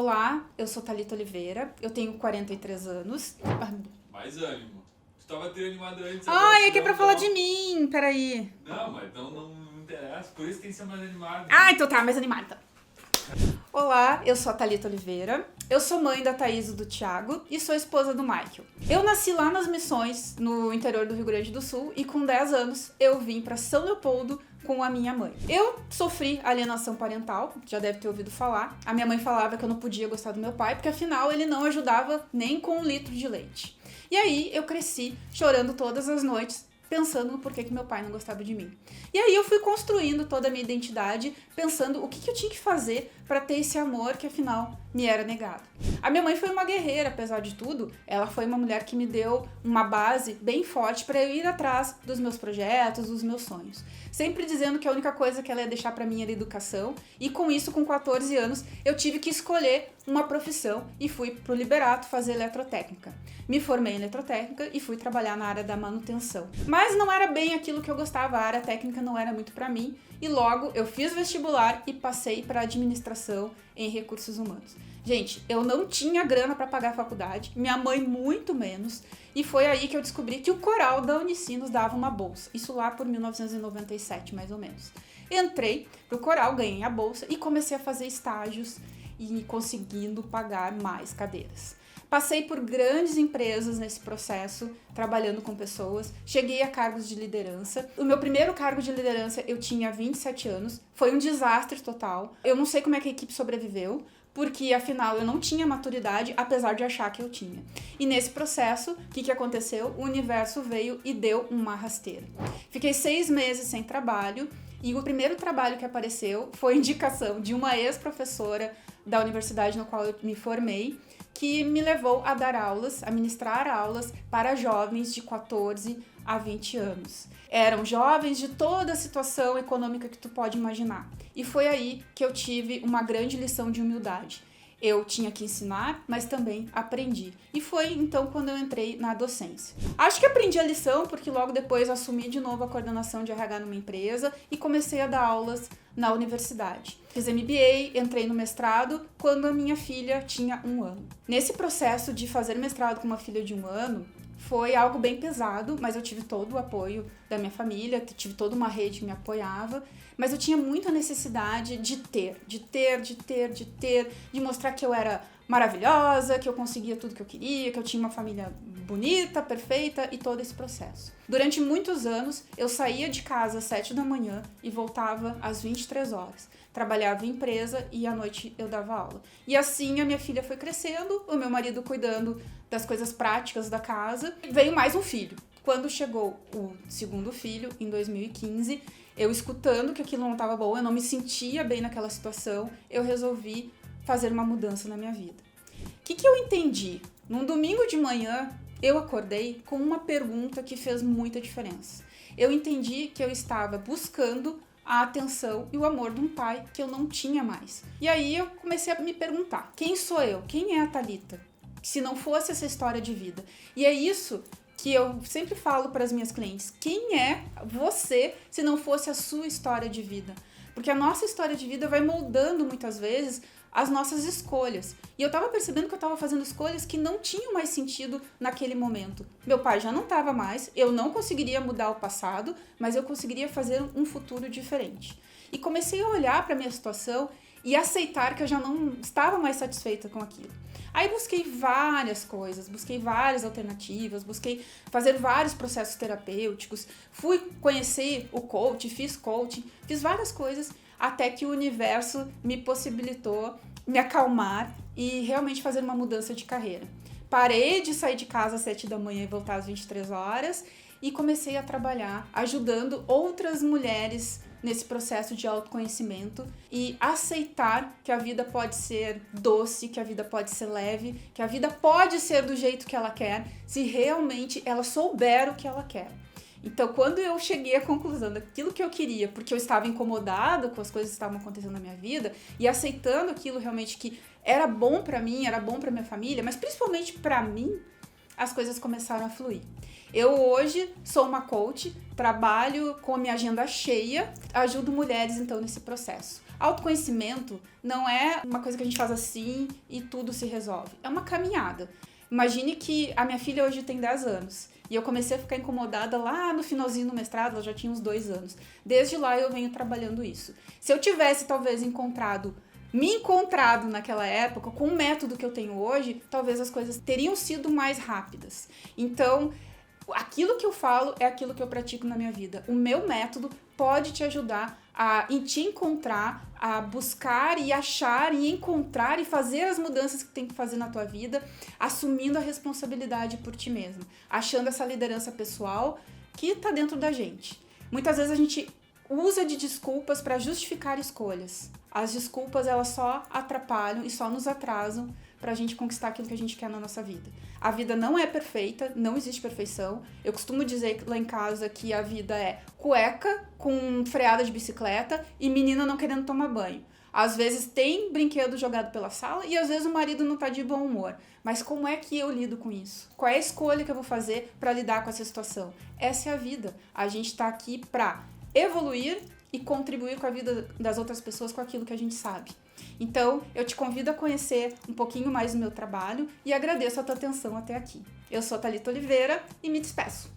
Olá, eu sou Thalita Oliveira, eu tenho 43 anos. Mais ânimo. Tu tava tendo animado antes. Ai, é que é pra falar de mim, peraí. Não, mas então não interessa, por isso tem que ser mais animado. Ah, então tá, mais animada. Olá, eu sou a Thalita Oliveira, eu sou mãe da Thaís e do Thiago e sou esposa do Michael. Eu nasci lá nas Missões, no interior do Rio Grande do Sul, e com 10 anos eu vim pra São Leopoldo com a minha mãe. Eu sofri alienação parental, já deve ter ouvido falar. A minha mãe falava que eu não podia gostar do meu pai, porque afinal ele não ajudava nem com 1 litro de leite. E aí eu cresci chorando todas as noites, pensando no porquê que meu pai não gostava de mim. E aí eu fui construindo toda a minha identidade, pensando o que eu tinha que fazer para ter esse amor que afinal me era negado. A minha mãe foi uma guerreira, apesar de tudo. Ela foi uma mulher que me deu uma base bem forte para eu ir atrás dos meus projetos, dos meus sonhos. Sempre dizendo que a única coisa que ela ia deixar para mim era educação. E com isso, com 14 anos, eu tive que escolher uma profissão e fui pro Liberato fazer eletrotécnica. Me formei em eletrotécnica e fui trabalhar na área da manutenção. Mas não era bem aquilo que eu gostava, a área técnica não era muito para mim. E logo eu fiz vestibular e passei para administração em recursos humanos. Gente, eu não tinha grana para pagar a faculdade, minha mãe muito menos, e foi aí que eu descobri que o coral da Unicinos dava uma bolsa. Isso lá por 1997, mais ou menos. Entrei pro coral, ganhei a bolsa e comecei a fazer estágios e conseguindo pagar mais cadeiras. Passei por grandes empresas nesse processo, trabalhando com pessoas, cheguei a cargos de liderança. O meu primeiro cargo de liderança eu tinha 27 anos, foi um desastre total. Eu não sei como é que a equipe sobreviveu, porque afinal eu não tinha maturidade, apesar de achar que eu tinha. E nesse processo, o que aconteceu? O universo veio e deu uma rasteira. Fiquei 6 meses sem trabalho, e o primeiro trabalho que apareceu foi indicação de uma ex-professora da universidade na qual eu me formei, que me levou a dar aulas, a ministrar aulas para jovens de 14 a 20 anos. Eram jovens de toda a situação econômica que tu pode imaginar. E foi aí que eu tive uma grande lição de humildade. Eu tinha que ensinar, mas também aprendi. E foi então quando eu entrei na docência. Acho que aprendi a lição porque logo depois assumi de novo a coordenação de RH numa empresa e comecei a dar aulas na universidade. Fiz MBA, entrei no mestrado quando a minha filha tinha 1 ano. Nesse processo de fazer mestrado com uma filha de 1 ano, foi algo bem pesado, mas eu tive todo o apoio da minha família, tive toda uma rede que me apoiava, mas eu tinha muita necessidade de mostrar que eu era maravilhosa, que eu conseguia tudo que eu queria, que eu tinha uma família bonita, perfeita e todo esse processo. Durante muitos anos, eu saía de casa às 7 da manhã e voltava às 23 horas. Trabalhava em empresa e à noite eu dava aula. E assim a minha filha foi crescendo, o meu marido cuidando das coisas práticas da casa. Veio mais um filho. Quando chegou o segundo filho, em 2015, eu escutando que aquilo não estava bom, eu não me sentia bem naquela situação, eu resolvi fazer uma mudança na minha vida. O que eu entendi? Num domingo de manhã, eu acordei com uma pergunta que fez muita diferença. Eu entendi que eu estava buscando a atenção e o amor de um pai que eu não tinha mais. E aí eu comecei a me perguntar, quem sou eu? Quem é a Thalita? Se não fosse essa história de vida. E é isso que eu sempre falo para as minhas clientes. Quem é você se não fosse a sua história de vida? Porque a nossa história de vida vai moldando muitas vezes as nossas escolhas. E eu tava percebendo que eu tava fazendo escolhas que não tinham mais sentido naquele momento. Meu pai já não tava mais, eu não conseguiria mudar o passado, mas eu conseguiria fazer um futuro diferente. E comecei a olhar para minha situação e aceitar que eu já não estava mais satisfeita com aquilo. Aí busquei várias coisas, busquei várias alternativas, busquei fazer vários processos terapêuticos, fui conhecer o coaching, fiz várias coisas, até que o universo me possibilitou me acalmar e realmente fazer uma mudança de carreira. Parei de sair de casa às 7 da manhã e voltar às 23 horas e comecei a trabalhar ajudando outras mulheres nesse processo de autoconhecimento e aceitar que a vida pode ser doce, que a vida pode ser leve, que a vida pode ser do jeito que ela quer, se realmente ela souber o que ela quer. Então, quando eu cheguei à conclusão daquilo que eu queria, porque eu estava incomodada com as coisas que estavam acontecendo na minha vida e aceitando aquilo realmente que era bom pra mim, era bom pra minha família, mas principalmente pra mim, as coisas começaram a fluir. Eu hoje sou uma coach, trabalho com a minha agenda cheia, ajudo mulheres então nesse processo. Autoconhecimento não é uma coisa que a gente faz assim e tudo se resolve. É uma caminhada. Imagine que a minha filha hoje tem 10 anos. E eu comecei a ficar incomodada lá no finalzinho do mestrado, ela já tinha uns 2 anos. Desde lá eu venho trabalhando isso. Se eu tivesse, talvez, me encontrado naquela época, com o método que eu tenho hoje, talvez as coisas teriam sido mais rápidas. Então, aquilo que eu falo é aquilo que eu pratico na minha vida. O meu método pode te ajudar em te encontrar, a buscar e achar e encontrar e fazer as mudanças que tem que fazer na tua vida, assumindo a responsabilidade por ti mesmo, achando essa liderança pessoal que tá dentro da gente. Muitas vezes a gente usa de desculpas para justificar escolhas. As desculpas, elas só atrapalham e só nos atrasam pra gente conquistar aquilo que a gente quer na nossa vida. A vida não é perfeita, não existe perfeição. Eu costumo dizer lá em casa que a vida é cueca com freada de bicicleta e menina não querendo tomar banho. Às vezes tem brinquedo jogado pela sala e às vezes o marido não tá de bom humor. Mas como é que eu lido com isso? Qual é a escolha que eu vou fazer pra lidar com essa situação? Essa é a vida. A gente tá aqui pra evoluir e contribuir com a vida das outras pessoas com aquilo que a gente sabe. Então, eu te convido a conhecer um pouquinho mais do meu trabalho e agradeço a tua atenção até aqui. Eu sou a Thalita Oliveira e me despeço.